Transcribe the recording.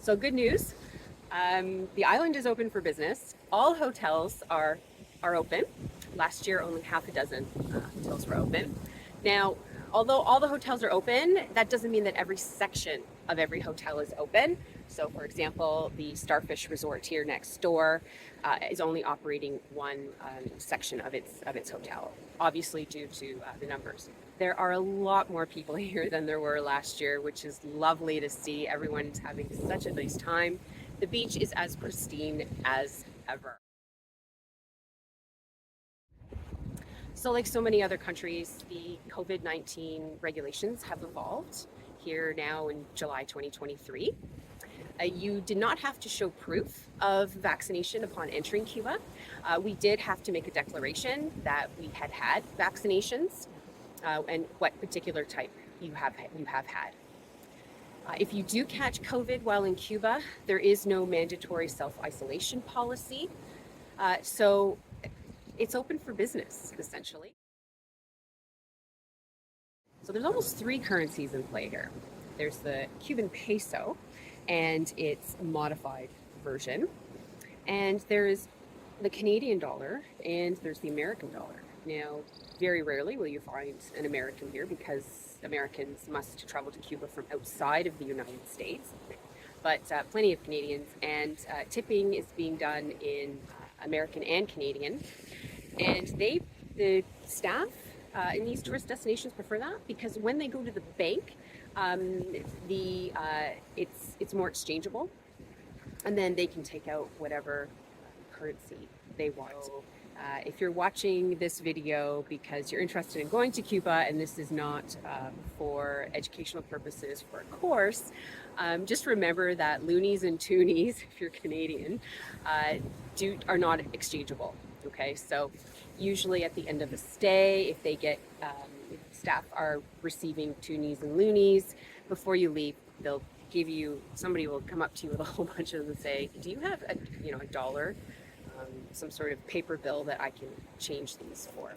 So good news, the island is open for business. All hotels are open. Last year, only half a dozen hotels were open. Now, although all the hotels are open, that doesn't mean that every section of every hotel is open. So, for example, the Starfish Resort here next door is only operating one section of its hotel, obviously due to the numbers. There are a lot more people here than there were last year, which is lovely to see. Everyone's having such a nice time. The beach is as pristine as ever. So, like so many other countries, the COVID-19 regulations have evolved here now in July 2023. You did not have to show proof of vaccination upon entering Cuba. We did have to make a declaration that we had had vaccinations and what particular type you have had. If you do catch COVID while in Cuba, there is no mandatory self-isolation policy. So it's open for business, essentially. So there's almost three currencies in play here. There's the Cuban peso and its modified version. And there's the Canadian dollar and there's the American dollar. Now, very rarely will you find an American here because Americans must travel to Cuba from outside of the United States. But plenty of Canadians, and tipping is being done in American and Canadian. And the staff in these tourist destinations prefer that because when they go to the bank, it's more exchangeable, and then they can take out whatever currency they want. If you're watching this video because you're interested in going to Cuba and this is not for educational purposes for a course, just remember that loonies and toonies, if you're Canadian, are not exchangeable. Okay, so usually at the end of a stay, if they get if staff are receiving toonies and loonies, before you leave, somebody will come up to you with a whole bunch of them and say, "Do you have a dollar, some sort of paper bill that I can change these for?"